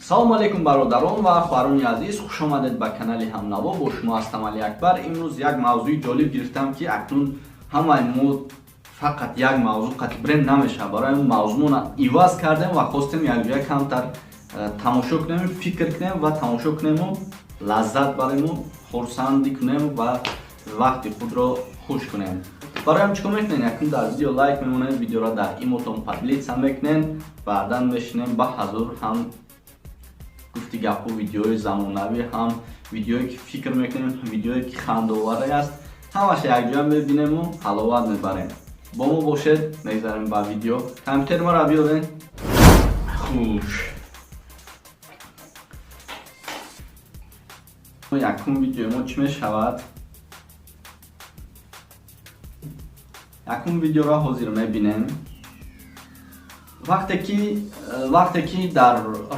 салому алейкум бародарон ва хоҳарони азиз, хуш омадед ба канали Ҳамнаво. Бо шумо ҳастам Али Акбар. имрӯз як мавзӯи ҷолиб гирифтам ки акнун ҳамаи мо фақат як мавзӯъ қатибрем намеша. Барои ин мавзӯъна иваз кардем ва хостем якҷоя камтар тамошо кунем, фикр кунем ва тамошо кунему, лаззат барему, хурсандӣ кунем ва вақти худро хуш кунем. Барои ҳам чӣ кор мекунем? Якун дар видео лайк мемонем, видеоро дар имотон подлица мекунем, баъдан мешинем ба ҳазур ҳам гуфти гапу видеои замонавӣ, ҳам видеое ки фикр мекунем, видеое ки хандаовар аст, ҳамаша якҷоя мебинему, ҳаловат мебарем. Бо мо бошед, мегзарем ба видео. Компютер маро биёрен. Хуш. Якум видеои мо чӣ мешавад? Якум видеоро ҳозир мебинем. вақте ки дар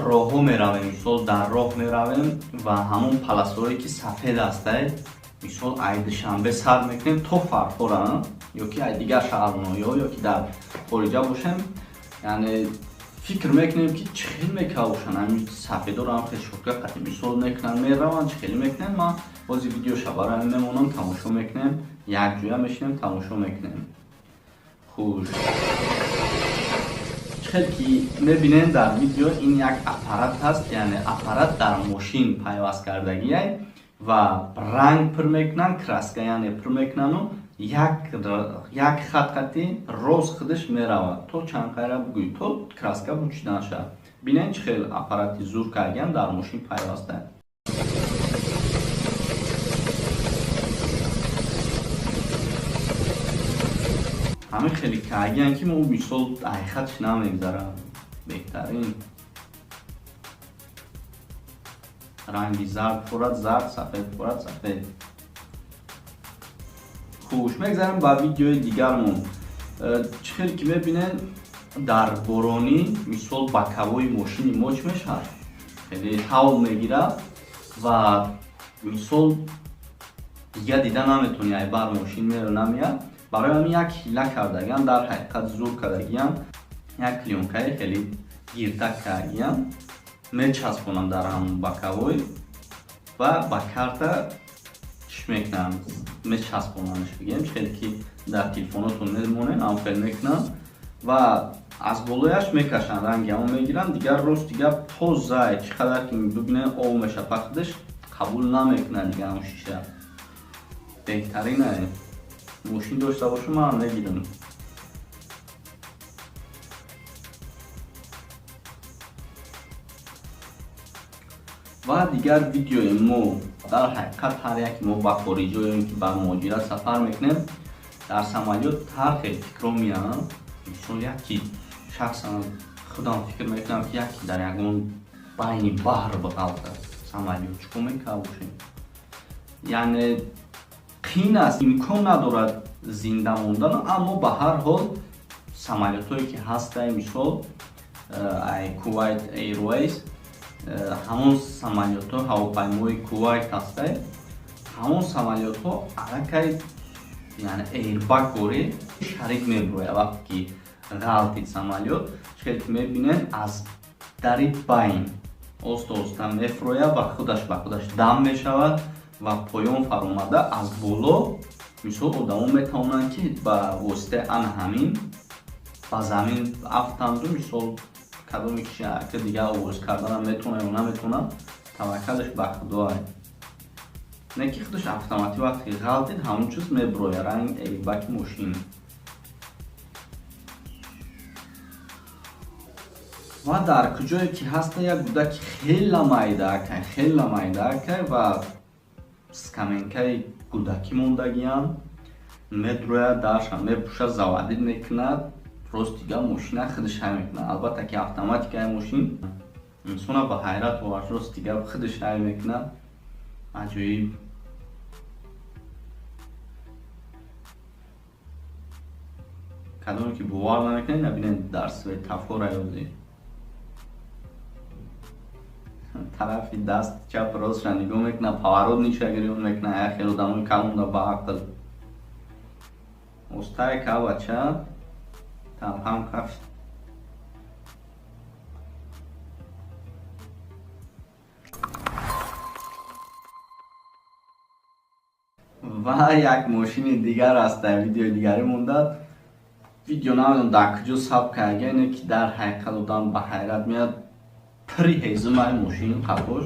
роҳҳо меравем, мисол дар роҳ меравем ва ҳамон паласҳое ки сафед астай, мисол ай душанбе сар мекунем то фарқора, ё ки ай дигар шаҳрноҳиҳо ё ки дар хориҷа бошем, яъне фикр мекунем ки чӣ хел мекава бошанд ҳамин сафедоро ҳам хел шокка қатъи мисол мекунанд, мераванд, чӣ хел мекунем. Ман ҳозир видеоша барои ҳамин мемонам, тамошо мекунем, якҷоя мешинем, тамошо мекунем. Хуш. чӣ ки мебинем дар видео, ин як аппарат ҳаст, яъне аппарат дар мошин пайваст кардагие ва ранг пир мекунанд, краска яъне пир мекунанду як хат қатъи рост худаш меравад то чанд қайра бугӯй, то краска бучида наша. Бинем чӣ хел аппарати зур кардагиам дар мошин пайваста. ҳамин хеле кардагиам ки мо мисол ҳақиқатш намегзарам. Беҳтарин ранги зард фурад зард, сафед фурад сафед. хуш, мегзарем ба видеои дигармон. чӣ хел ки мебинем дар боронӣ, мисол ба кавои мошини мо чӣ мешавад? Хеле ҳавл мегирад ва мисол дига дида наметавони ай бар мошин меро намеяд. Барои ҳамин як ҳила кардагиам, дар ҳақиқат зур кардагиам, як клёнкаи хеле гирда кардагиам, мечаспонам дар ҳамон бакавой ва ба карта чиш мекунам, мечаспонамш, бигем чӣ хел ки дар телефонотон мемонем, ҳам хел мекунам ва аз болояш мекашам, ранги ҳамон мегирам, дигар рост дигар то зай, чӣ қадар ки бибинем об меша, пахташ қабул намекунад дигар ҳамон шиша. Беҳтаринае мошин дошта бошам, ман мегирам. ва дигар видеои мо, дар ҳақиқат ҳар яки мо ба хориҷоем ки ба муҳоҷират сафар мекунем, дар самолёт ҳар хел фикро меянд. мисол яки шахсан худам фикр мекунам ки яки дар ягон байни баҳр биғалта самолёт чӣ мекава бошем, яъне қиин аст, имкон надорад зинда мондан, аммо ба ҳар ҳол самолётҳое ки ҳастай, мисол Kuwait Airways, ҳамон самолётҳо, ҳавопаймои Кувайт ҳастай, ҳамон самолётҳо аллакай яъне airbag боре шарик меброяд. вақте ки ғалтид самолёт, чӣ хел ки мебинем аз дари байн оста оста мефрояд ва худаш ба худаш дам мешавад ва поён фаромада аз боло мисол одамон метавонанд ки ба воситаи ана ҳамин ба замин афтанду, мисол кадоме киши ки дига овоз карданам метавонад ё наметавонад, таваккалаш ба худоай. Не ки худаш автоматик вақте ки ғалтид ҳамон чиз меброяд, ранг airbag мошин. ва дар куҷое ки ҳаста як гудаки хела майдакай ва скаменкаи гудакӣ мондагиам, медрояд, дарша мепӯшад, завадид мекунад, рост дига мошина худаш ҳай мекунад. албатта ки автоматикаи мошин инсона ба ҳайрат овард, рост дига худаш ҳай мекунад. аҷоиб. кадоме ки бовар намекунед, набинед дар светофор аёзе тарафи даст чап ростша нигоҳ мекунад, паворот нишагирён мекунад, як хел одамои калонда ба ақл. Остае ка бача талҳам кафт. و یک ماشین دیگر است در ویدیو دیگری مونده. ویدیو نمیدونم در کجا ثبت کرده، اینه که در حقیقت آدم به حیرت میاد. پری هیزم های ماشین قفوش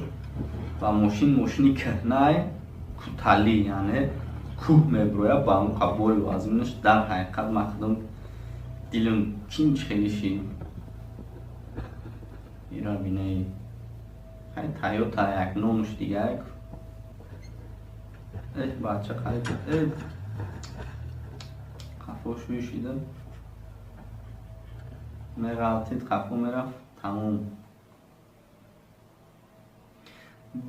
و ماشینی کهنه کوتالی، یعنی کوه میبرویه با اون قبول وزنش. در حقیقت مخدم دیلم چینچ خیلی شی ایرا بینه خیلی تایوتا یک نومش دیگه بچه خیلی قفوش بیشیدم میغلطید قفو میرفت تموم.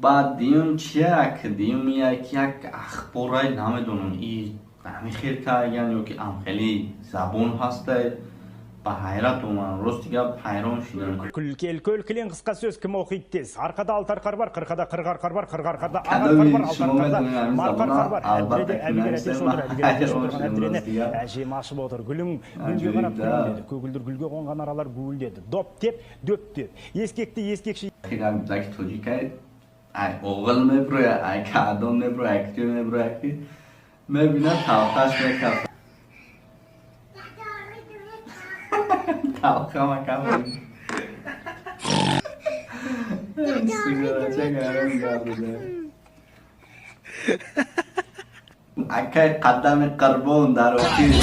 بعد دیم چیه که دیم یک اخبارای نمیدونم این همین خیر کردن یا که ام خیلی زبون هسته به حیرت اومدم. راست دیگه حیران شدم. Көлкілен қысқа сөз кім оқиды тез. Арқада алты арқар бар, қырқада қырық арқар бар, қырық арқарда ақ арқар бар, алты арқарда марқа арқар бар. Әдіреде әбігер әтеш отыр, әбігер әтеш отырған әбігеріне әжем ашып отыр. Гүлің гүлге қарап күлім деді. Көгілдір гүлге қонған аралар гүл деді. Доп деп, дөп деп. Ескекті ескекші. Қиғам توجیکای ای اوغل میبروی ای که ادام میبروی ای کتیو میبروی ای که میبینه توقعش میکرد توقع مکم سیگاره چه گرم گرده اکه قدم قربون در وقتی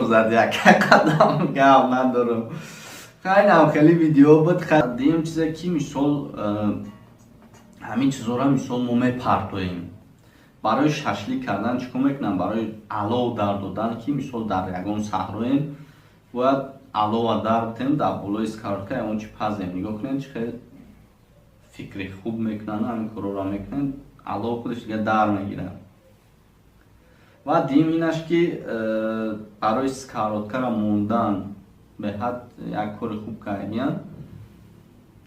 زد یک قدم گام ندارم. خیلی ویدیو بود. دیم چیزی که مثال همین چیزا را مثال ما میپرتویم برای ششلیک کردن چیکار میکنم؟ برای علو در دادن که مثال در یگان صحرایم و علو در بتیم در بالای اسکارتکای اون چی پزیم نگاه کنین چه خیلی فکری خوب میکنن همین کارو را میکنن علو خودش دیگه در میگیرن. و دیم اینش که برای سکاراتکا را موندن به حد یک کار خوب کردن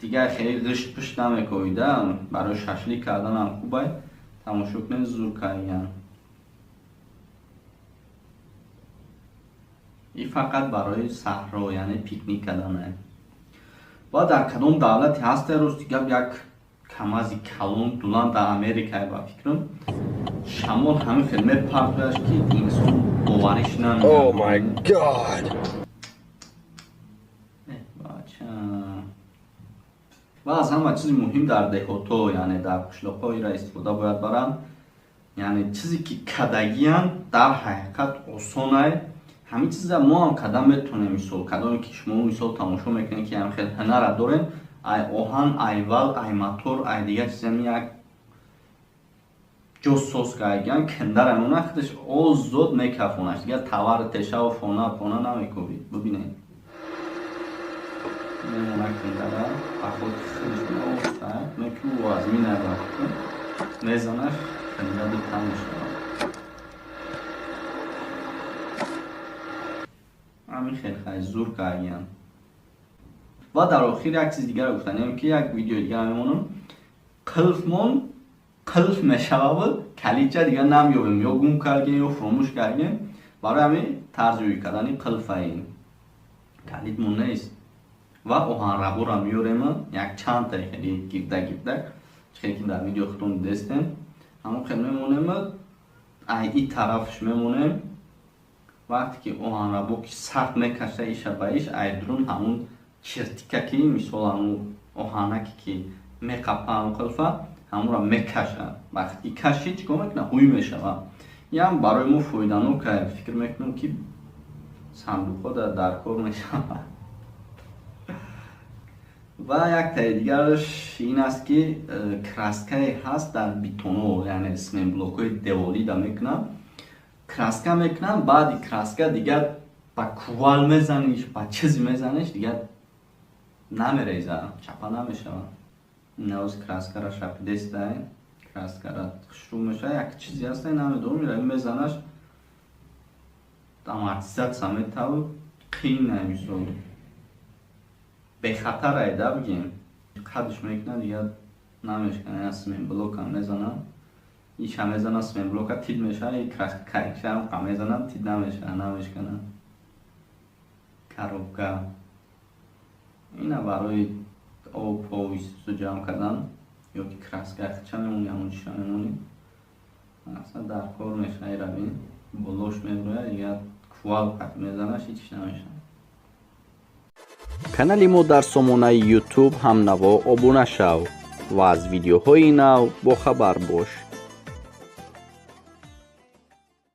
دیگه خیلی غشت پشت نمیکنیدن. برای ششلیک کردن هم خوبه. تماشا کنید زور کردن. این فقط برای صحرا یعنی پیکنیک کردنه. و در کدام دولتی هست روز دیگه یک کم از کلون دولان در امریکا با فکرم شمال همین خیلی میپرتویش که انسان باورش نمیاد. Oh my god. و از همه چیز مهم در دهاتو یعنی در قشلاق‌ها را استفاده باید برن. یعنی چیزی که کدگیان در حقیقت آسانه. همین چیز ما هم کدام میتونیم مثال کدامی که شما مثال تماشا میکنید که هم خیلی هنر داریم ای آهن ای ول ای موتور ای دیگه چیزی یک جوسوس کردن کندر همون خودش آز زود میکفونش دیگه تاور تشه و فونا نمیکوبید. ببینید میمونه کندره بخود خیلیش میافتد میکو و از می نبرد میزنش کنده دو تمش همین خیلی زور کردن. و در آخر یک چیز دیگر رو گفتنیم که یک ویدیو دیگر میمونم قلف میشود کلیچه دیگه نمیابیم یا گم کردیم یا فراموش کردیم. برای همین ترجمه کردن قلف این کلید مون نیست. و اوهان ربو را میاریم یک چند تا خیلی گرده خیلی که در ویدیو خودتون دیدیم همون خیلی میمونیم ای طرفش میمونیم. وقتی که اوهان ربو که سخت میکشه ایشه بایش ای درون همون چرتیکه که مثال همون اوهانکی که میقپه همون قلفه همون را میکشه. وقتی کشی چیکار میکنه هوی میشه. یه هم برای ما فایدانو که فکر میکنم که صندوق در کار میشه. و یک تای دیگرش این است که کراسکه هست در بیتونو یعنی اسمین بلوکوی دیوالی دا میکنم کراسکه میکنم. بعد کراسکه دیگر با کوال میزنیش با چیزی میزنیش دیگر نمیریزه چپا نمیشه. نوز کراسکه را شب دسته کراسکه را شروع میشه یک چیزی هسته نمیدونم میره میزنش امارتیزت سمیت و قین نمیشه به خطر ایده بگیم قدش میکنه دیگه نمیشکنه اسمین بلوک هم میزنم ایش همه زن است من بلوکا تید میشه ای کشم قمه زنم تید نمیشکنم коробка اینا برای آب و سو جمع کردن یا که краска چه میمونی همون چی میمونی اصلا در کار میشه ای روی بلوش میبروه یا کوال قد میزنه هیچ نمیشه. канали мо дар сомонаи YouTube ҳамнаво обуна шав ва аз видеоҳои нав бохабар бош.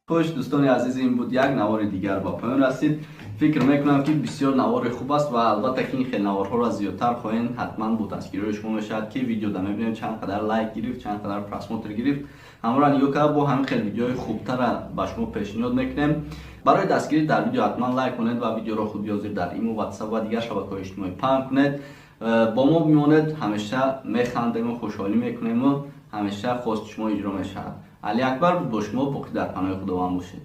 خوش دوستان عزیز، این بود یک نوار دیگر با پایان رسید. فکر میکنم که بسیار نوار خوب است و البته که این خیلی نوارها را زیادتر خواهین حتما با دستگیری شما میشد که ویدیو دا میبینید چند قدر لایک گرفت، چند قدر پراسموتر گرفت. همراه نیو که با همین خیلی ویدیوهای خوبتر به شما پیشنهاد میکنیم. برای دستگیری در ویدیو حتما لایک کنید و ویدیو را خود بیازید در ایمو، واتساپ و دیگر شبکه‌های اجتماعی پهن کنید. با ما بمانید، همیشه میخندیم و خوشحالی میکنیم و همیشه خواست شما اجرا میشه. علی اکبر با شما باقی در پناه خداوند باشید.